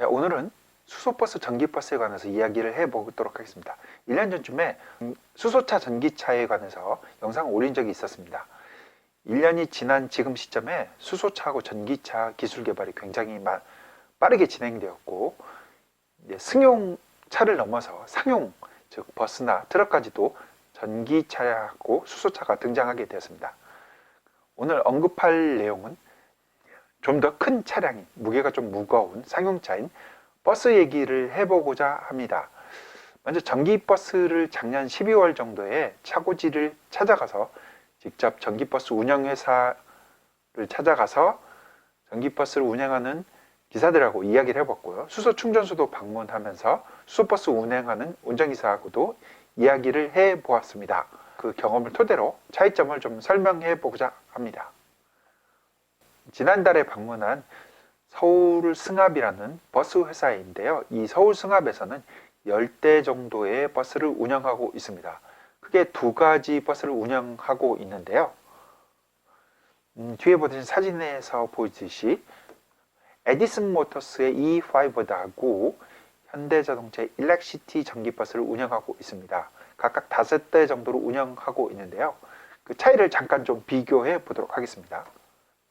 오늘은 수소버스, 전기버스에 관해서 이야기를 해보도록 하겠습니다. 1년 전쯤에 수소차, 전기차에 관해서 영상을 올린 적이 있었습니다. 1년이 지난 지금 시점에 수소차하고 전기차 기술 개발이 굉장히 빠르게 진행되었고, 승용차를 넘어서 상용, 즉 버스나 트럭까지도 전기차하고 수소차가 등장하게 되었습니다. 오늘 언급할 내용은 좀 더 큰 차량인, 무게가 좀 무거운 상용차인 버스 얘기를 해보고자 합니다. 먼저 전기버스를 작년 12월 정도에 차고지를 찾아가서 직접 전기버스 운영회사를 찾아가서 전기버스를 운행하는 기사들하고 이야기를 해봤고요. 수소 충전소도 방문하면서 수소버스 운행하는 운전기사하고도 이야기를 해보았습니다. 그 경험을 토대로 차이점을 좀 설명해 보고자 합니다. 지난달에 방문한 서울승합이라는 버스 회사인데요. 이 서울승합에서는 10대 정도의 버스를 운영하고 있습니다. 크게 두 가지 버스를 운영하고 있는데요. 뒤에 보신 사진에서 보이듯이 에디슨 모터스의 E5하고 현대자동차의 일렉시티 전기버스를 운영하고 있습니다. 각각 5대 정도로 운영하고 있는데요. 그 차이를 잠깐 좀 비교해 보도록 하겠습니다.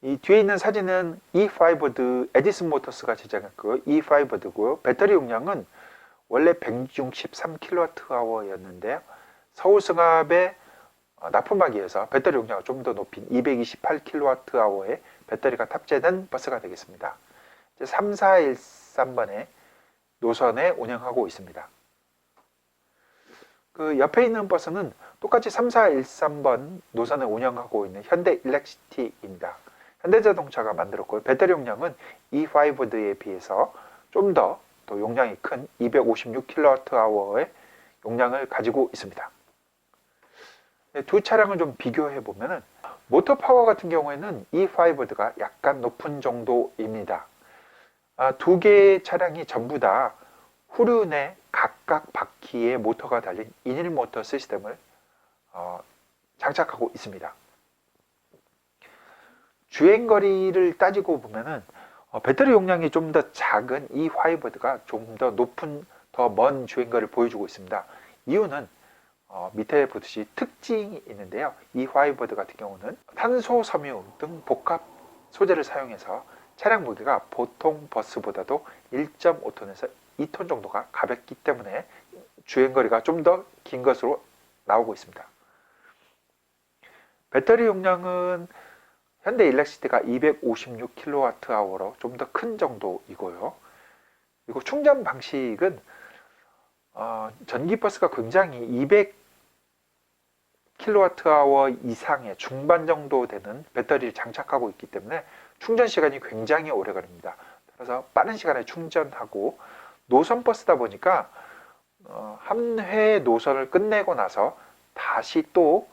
이 뒤에 있는 사진은 E5드 에디슨 모터스가 제작했고요. E5드고요. 배터리 용량은 원래 163kWh였는데요. 서울승합의 납품하기에서 배터리 용량을 좀 더 높인 228kWh의 배터리가 탑재된 버스가 되겠습니다. 3413번의 노선에 운영하고 있습니다. 그 옆에 있는 버스는 똑같이 3413번 노선에 운영하고 있는 현대 일렉시티입니다. 현대자동차가 만들었고 배터리 용량은 E5드에 비해서 좀 더 용량이 큰 256kWh의 용량을 가지고 있습니다. 두 차량을 좀 비교해 보면은 모터 파워 같은 경우에는 E5드가 약간 높은 정도입니다. 두 개의 차량이 전부 다 후륜에 각각 바퀴에 모터가 달린 인일 모터 시스템을 장착하고 있습니다. 주행거리를 따지고 보면은 배터리 용량이 좀 더 작은 E5드가 좀 더 높은, 더 먼 주행거리를 보여주고 있습니다. 이유는 밑에 보듯이 특징이 있는데요. E5드 같은 경우는 탄소 섬유 등 복합 소재를 사용해서 차량 무게가 보통 버스보다도 1.5톤에서 2톤 정도가 가볍기 때문에 주행거리가 좀 더 긴 것으로 나오고 있습니다. 배터리 용량은 현대 일렉시티가 256kWh로 좀 더 큰 정도이고요. 그리고 충전 방식은 전기버스가 굉장히 200kWh 이상의 중반 정도 되는 배터리를 장착하고 있기 때문에 충전 시간이 굉장히 오래 걸립니다. 따라서 빠른 시간에 충전하고, 노선버스다 보니까 한 회 노선을 끝내고 나서 다시 또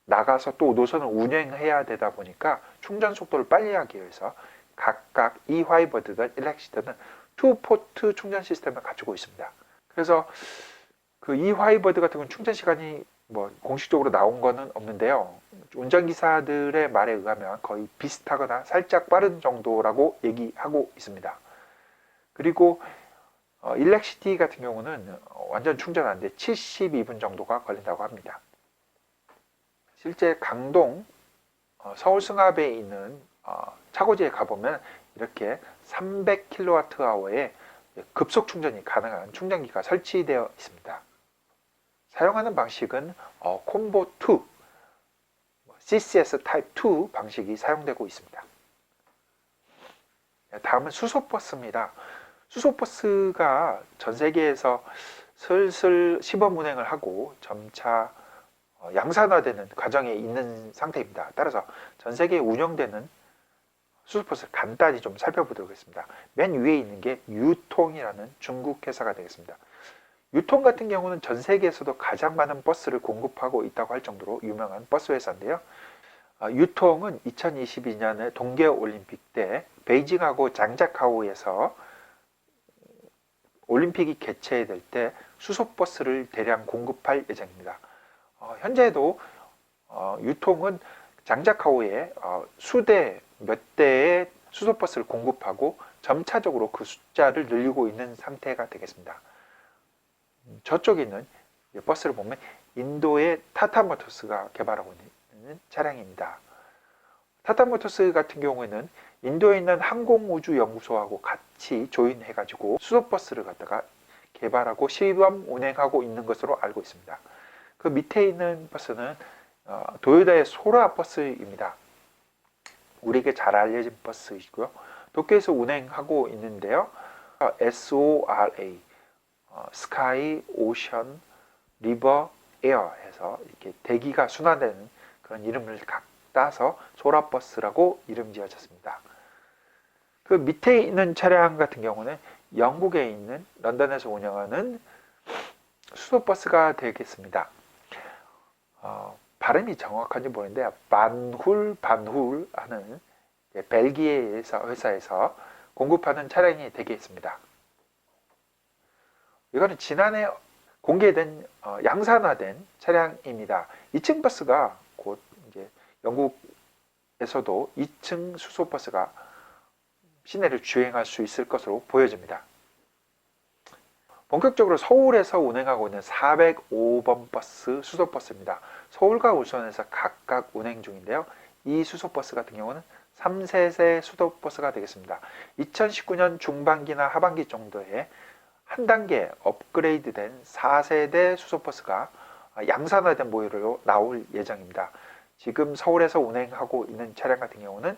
나가서 또 노선을 운행해야 되다 보니까 충전 속도를 빨리 하기 위해서 각각 E5드든 일렉시티든 투포트 충전 시스템을 가지고 있습니다. 그래서 그 E5드 같은 경우는 충전 시간이 공식적으로 나온 거는 없는데요. 운전기사들의 말에 의하면 거의 비슷하거나 살짝 빠른 정도라고 얘기하고 있습니다. 그리고 일렉시티 같은 경우는 완전 충전하는데 72분 정도가 걸린다고 합니다. 실제 강동 서울승합에 있는 차고지에 가보면 이렇게 300kWh의 급속 충전이 가능한 충전기가 설치되어 있습니다. 사용하는 방식은 콤보2, CCS 타입 2 방식이 사용되고 있습니다. 다음은 수소버스입니다. 수소버스가 전 세계에서 슬슬 시범 운행을 하고 점차 양산화되는 과정에 있는 상태입니다. 따라서 전 세계에 운영되는 수소버스를 간단히 좀 살펴보도록 하겠습니다. 맨 위에 있는 게 유통이라는 중국 회사가 되겠습니다. 유통 같은 경우는 전 세계에서도 가장 많은 버스를 공급하고 있다고 할 정도로 유명한 버스 회사인데요. 유통은 2022년에 동계올림픽 때 베이징하고 장자카오에서 올림픽이 개최될 때 수소버스를 대량 공급할 예정입니다. 현재도 유통은 장자카오에 수대 몇 대의 수소버스를 공급하고 점차적으로 그 숫자를 늘리고 있는 상태가 되겠습니다. 저쪽에 있는 버스를 보면 인도의 타타모터스가 개발하고 있는 차량입니다. 타타모터스 같은 경우에는 인도에 있는 항공우주연구소하고 같이 조인해가지고 수소버스를 갖다가 개발하고 시범 운행하고 있는 것으로 알고 있습니다. 그 밑에 있는 버스는 도요타의 소라 버스입니다. 우리에게 잘 알려진 버스이고요. 도쿄에서 운행하고 있는데요. SORA, 스카이, 오션, 리버, 에어 해서 이렇게 대기가 순환되는 그런 이름을 따서 소라버스라고 이름 지어졌습니다. 그 밑에 있는 차량 같은 경우는 영국에 있는 런던에서 운영하는 수소버스가 되겠습니다. 발음이 정확한지 모르는데 반훌 하는 벨기에 회사에서 공급하는 차량이 되겠습니다. 이거는 지난해 공개된 양산화된 차량입니다. 2층 버스가 곧 이제 영국에서도 2층 수소버스가 시내를 주행할 수 있을 것으로 보여집니다. 본격적으로 서울에서 운행하고 있는 405번 버스 수소버스입니다. 서울과 울산에서 각각 운행 중인데요. 이 수소버스 같은 경우는 3세대 수소버스가 되겠습니다. 2019년 중반기나 하반기 정도에 한 단계 업그레이드된 4세대 수소버스가 양산화된 모델로 나올 예정입니다. 지금 서울에서 운행하고 있는 차량 같은 경우는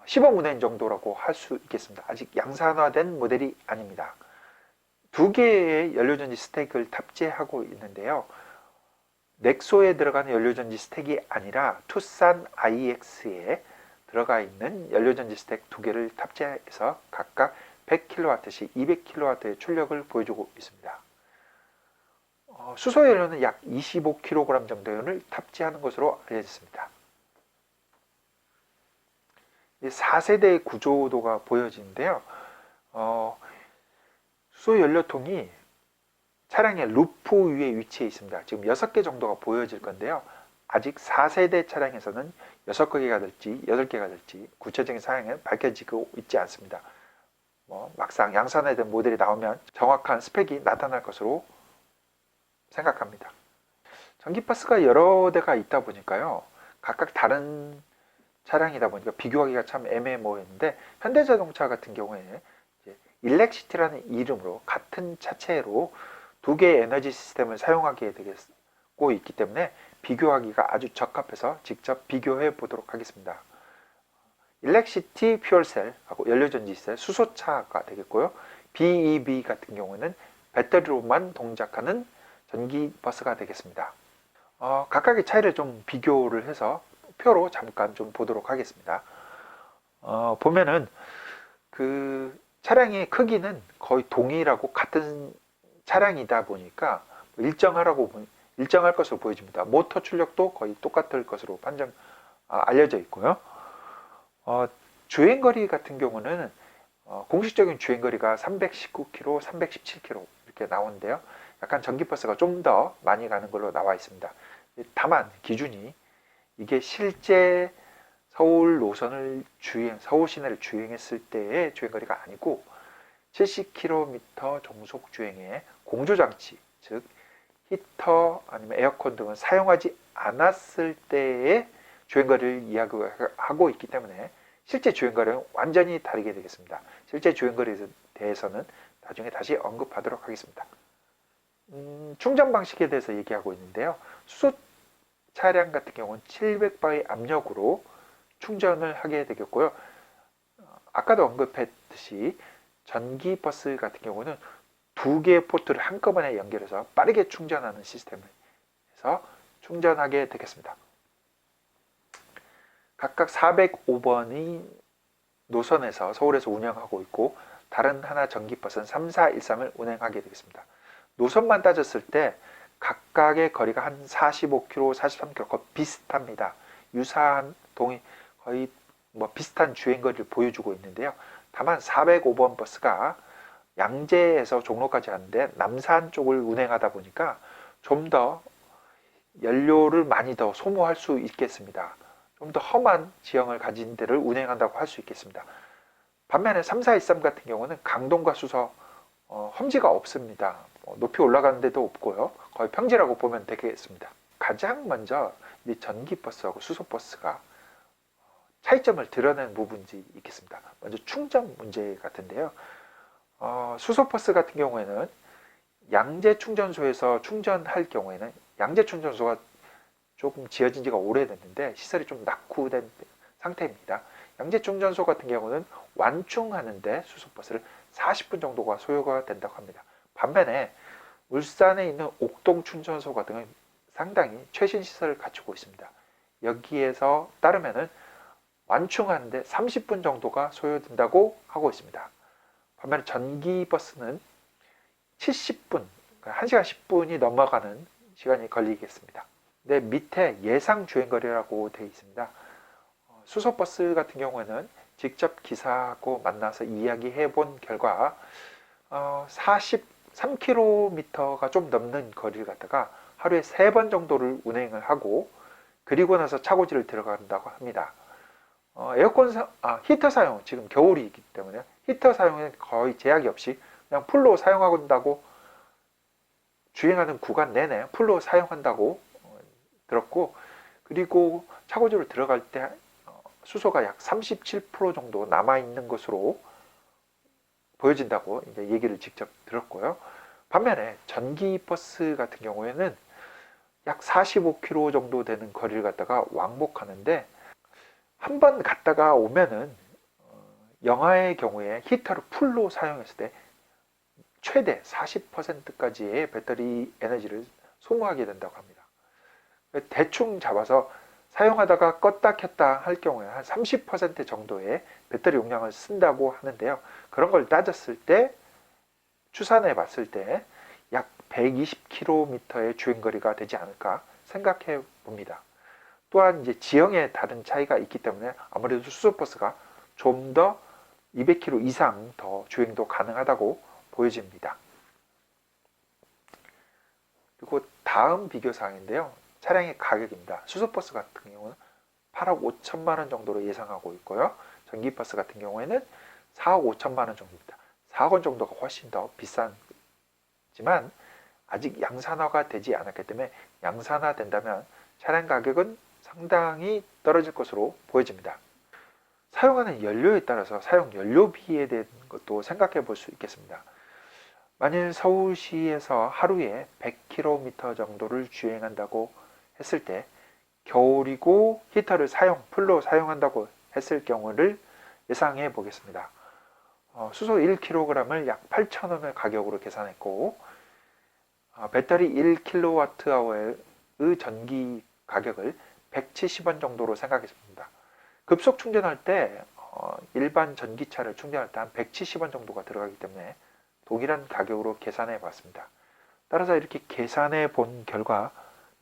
시범 운행 정도라고 할 수 있겠습니다. 아직 양산화된 모델이 아닙니다. 두 개의 연료전지 스택을 탑재하고 있는데요. 넥소에 들어가는 연료전지 스택이 아니라 투싼 IX에 들어가 있는 연료전지 스택 두 개를 탑재해서 각각 100kW씩 200kW의 출력을 보여주고 있습니다. 수소 연료는 약 25kg 정도를 탑재하는 것으로 알려졌습니다. 4세대의 구조도가 보여지는데요. 수소 연료통이 차량의 루프 위에 위치해 있습니다. 지금 6개 정도가 보여질 건데요. 아직 4세대 차량에서는 6개가 될지 8개가 될지 구체적인 사양은 밝혀지고 있지 않습니다. 막상 양산화된 모델이 나오면 정확한 스펙이 나타날 것으로 생각합니다. 전기버스가 여러 대가 있다 보니까요. 각각 다른 차량이다 보니까 비교하기가 참 애매모호했는데 현대자동차 같은 경우에 일렉시티라는 이름으로 같은 차체로 두 개의 에너지 시스템을 사용하게 되고 있기 때문에 비교하기가 아주 적합해서 직접 비교해 보도록 하겠습니다. 일렉시티 퓨얼셀하고 연료전지셀 수소차가 되겠고요. BEV 같은 경우는 배터리로만 동작하는 전기버스가 되겠습니다. 각각의 차이를 좀 비교를 해서 표로 잠깐 좀 보도록 하겠습니다. 보면은 그 차량의 크기는 거의 동일하고 같은 차량이다 보니까 일정할 것으로 보여집니다. 모터 출력도 거의 똑같을 것으로 알려져 있고요. 주행거리 같은 경우는 공식적인 주행거리가 319km, 317km 이렇게 나오는데요. 약간 전기버스가 좀 더 많이 가는 걸로 나와 있습니다. 다만 기준이 이게 실제 서울 노선을 서울 시내를 주행했을 때의 주행거리가 아니고 70km 정속 주행에 공조장치, 즉 히터 아니면 에어컨 등을 사용하지 않았을 때의 주행거리를 이야기하고 있기 때문에 실제 주행거리는 완전히 다르게 되겠습니다. 실제 주행거리에 대해서는 나중에 다시 언급하도록 하겠습니다. 충전 방식에 대해서 얘기하고 있는데요. 수소 차량 같은 경우는 700바의 압력으로 충전을 하게 되겠고요. 아까도 언급했듯이 전기버스 같은 경우는 두 개의 포트를 한꺼번에 연결해서 빠르게 충전하는 시스템에서 충전하게 되겠습니다. 각각 405번이 노선에서 서울에서 운영하고 있고 다른 하나 전기버스는 3413을 운행하게 되겠습니다. 노선만 따졌을 때 각각의 거리가 한 45km, 43km 거의 비슷합니다. 유사한 거의 비슷한 주행거리를 보여주고 있는데요. 다만 405번 버스가 양재에서 종로까지 하는데 남산 쪽을 운행하다 보니까 좀 더 연료를 많이 더 소모할 수 있겠습니다. 좀 더 험한 지형을 가진 데를 운행한다고 할 수 있겠습니다. 반면에 3413 같은 경우는 강동과 수소 험지가 없습니다. 높이 올라가는 데도 없고요. 거의 평지라고 보면 되겠습니다. 가장 먼저 이 전기버스하고 수소버스가 차이점을 드러낸 부분이 있겠습니다. 먼저 충전 문제 같은데요. 수소버스 같은 경우에는 양재 충전소에서 충전할 경우에는 양재 충전소가 조금 지어진 지가 오래됐는데 시설이 좀 낙후된 상태입니다. 양재 충전소 같은 경우는 완충하는데 수소버스를 40분 정도가 소요가 된다고 합니다. 반면에 울산에 있는 옥동 충전소 같은 경우는 상당히 최신 시설을 갖추고 있습니다. 여기에서 따르면은 완충하는데 30분 정도가 소요된다고 하고 있습니다. 반면에 전기버스는 70분, 그러니까 1시간 10분이 넘어가는 시간이 걸리겠습니다. 근데 밑에 예상 주행거리라고 되어 있습니다. 수소버스 같은 경우에는 직접 기사하고 만나서 이야기해 본 결과 43km가 좀 넘는 거리를 갖다가 하루에 3번 정도를 운행을 하고 그리고 나서 차고지를 들어간다고 합니다. 히터 사용, 지금 겨울이기 때문에 히터 사용에 거의 제약이 없이 그냥 풀로 사용한다고 주행하는 구간 내내 풀로 사용한다고 들었고, 그리고 차고지로 들어갈 때 수소가 약 37% 정도 남아있는 것으로 보여진다고 이제 얘기를 직접 들었고요. 반면에 전기버스 같은 경우에는 약 45km 정도 되는 거리를 갖다가 왕복하는데 한 번 갔다가 오면은 영하의 경우에 히터를 풀로 사용했을 때 최대 40%까지의 배터리 에너지를 소모하게 된다고 합니다. 대충 잡아서 사용하다가 껐다 켰다 할 경우에 한 30% 정도의 배터리 용량을 쓴다고 하는데요. 그런 걸 따졌을 때 추산해 봤을 때 약 120km의 주행거리가 되지 않을까 생각해 봅니다. 또한 이제 지형에 다른 차이가 있기 때문에 아무래도 수소버스가 좀 더 200km 이상 더 주행도 가능하다고 보여집니다. 그리고 다음 비교 사항인데요. 차량의 가격입니다. 수소버스 같은 경우는 8억 5천만 원 정도로 예상하고 있고요. 전기버스 같은 경우에는 4억 5천만 원 정도입니다. 4억 원 정도가 훨씬 더 비싸지만 아직 양산화가 되지 않았기 때문에 양산화 된다면 차량 가격은 상당히 떨어질 것으로 보여집니다. 사용하는 연료에 따라서 사용 연료비에 대한 것도 생각해 볼 수 있겠습니다. 만일 서울시에서 하루에 100km 정도를 주행한다고 했을 때 겨울이고 히터를 풀로 사용한다고 했을 경우를 예상해 보겠습니다. 수소 1kg을 약 8,000원의 가격으로 계산했고 배터리 1kWh의 전기 가격을 170원 정도로 생각했습니다. 급속 충전할 때 일반 전기차를 충전할 때 한 170원 정도가 들어가기 때문에 동일한 가격으로 계산해 봤습니다. 따라서 이렇게 계산해 본 결과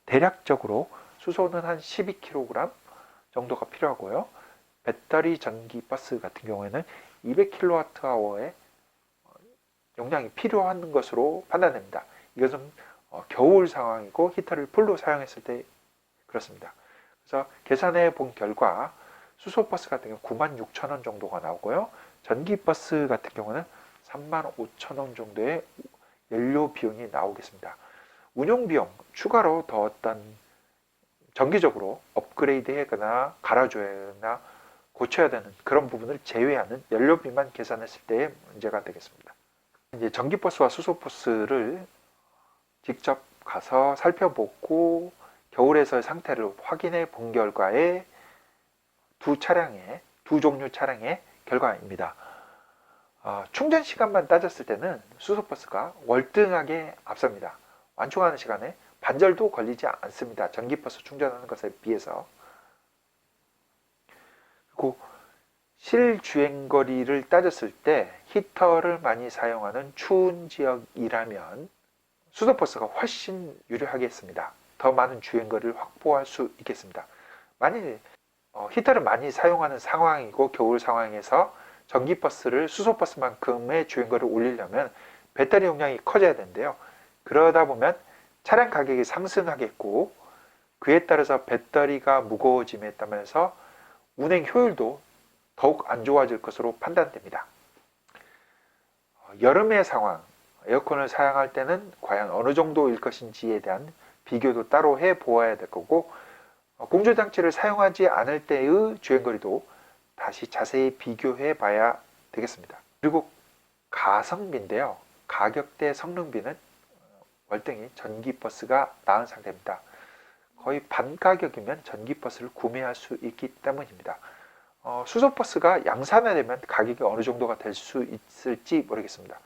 대략적으로 수소는 한 12kg 정도가 필요하고요. 배터리 전기 버스 같은 경우에는 200kWh의 용량이 필요한 것으로 판단됩니다. 이것은 겨울 상황이고 히터를 풀로 사용했을 때 그렇습니다. 그래서 계산해 본 결과 수소버스 같은 경우 96,000원 정도가 나오고요. 전기버스 같은 경우는 35,000원 정도의 연료 비용이 나오겠습니다. 운용 비용, 추가로 더 어떤 정기적으로 업그레이드 하거나 갈아줘야 고쳐야 되는 그런 부분을 제외하는 연료비만 계산했을 때의 문제가 되겠습니다. 이제 전기버스와 수소버스를 직접 가서 살펴보고 겨울에서의 상태를 확인해 본 결과의 두 종류 차량의 결과입니다. 충전 시간만 따졌을 때는 수소버스가 월등하게 앞섭니다. 완충하는 시간에 반절도 걸리지 않습니다. 전기버스 충전하는 것에 비해서. 그리고 실주행거리를 따졌을 때 히터를 많이 사용하는 추운 지역이라면 수소버스가 훨씬 유리하겠습니다. 더 많은 주행거리를 확보할 수 있겠습니다. 만일 히터를 많이 사용하는 상황이고 겨울 상황에서 전기버스를 수소버스만큼의 주행거리를 올리려면 배터리 용량이 커져야 되는데요. 그러다 보면 차량 가격이 상승하겠고 그에 따라서 배터리가 무거워짐에 따라서 운행 효율도 더욱 안 좋아질 것으로 판단됩니다. 여름의 상황, 에어컨을 사용할 때는 과연 어느 정도일 것인지에 대한 비교도 따로 해 보아야 될 거고, 공조장치를 사용하지 않을 때의 주행거리도 다시 자세히 비교해 봐야 되겠습니다. 그리고 가성비인데요. 가격 대 성능비는 월등히 전기버스가 나은 상태입니다. 거의 반 가격이면 전기버스를 구매할 수 있기 때문입니다. 수소버스가 양산화되면 가격이 어느 정도가 될 수 있을지 모르겠습니다.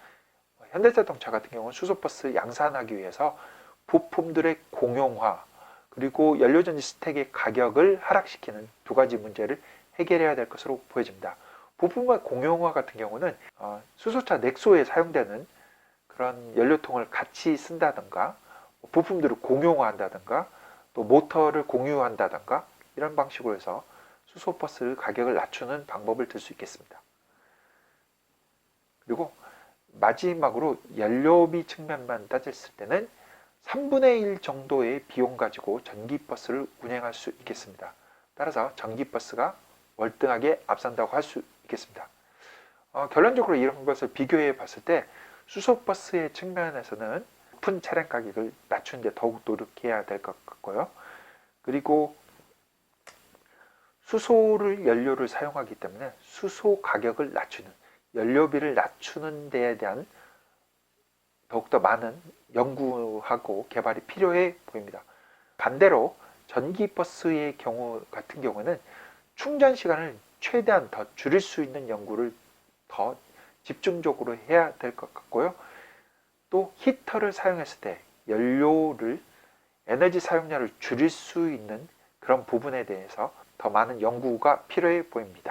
현대자동차 같은 경우는 수소버스 양산하기 위해서 부품들의 공용화, 그리고 연료전지 스택의 가격을 하락시키는 두 가지 문제를 해결해야 될 것으로 보여집니다. 부품의 공용화 같은 경우는 수소차 넥소에 사용되는 그런 연료통을 같이 쓴다든가, 부품들을 공용화한다든가, 또 모터를 공유한다든가, 이런 방식으로 해서 수소버스 가격을 낮추는 방법을 들 수 있겠습니다. 그리고 마지막으로 연료비 측면만 따졌을 때는 3분의 1 정도의 비용 가지고 전기버스를 운행할 수 있겠습니다. 따라서 전기버스가 월등하게 앞선다고 할 수 있겠습니다. 결론적으로 이런 것을 비교해 봤을 때 수소버스의 측면에서는 높은 차량 가격을 낮추는 데 더욱 노력해야 될 것 같고요. 그리고 수소를 연료를 사용하기 때문에 수소 가격을 낮추는, 연료비를 낮추는 데에 대한 더욱더 많은 연구하고 개발이 필요해 보입니다. 반대로 전기버스의 경우 같은 경우는 충전 시간을 최대한 더 줄일 수 있는 연구를 더 집중적으로 해야 될 것 같고요. 또 히터를 사용했을 때 연료를, 에너지 사용량을 줄일 수 있는 그런 부분에 대해서 더 많은 연구가 필요해 보입니다.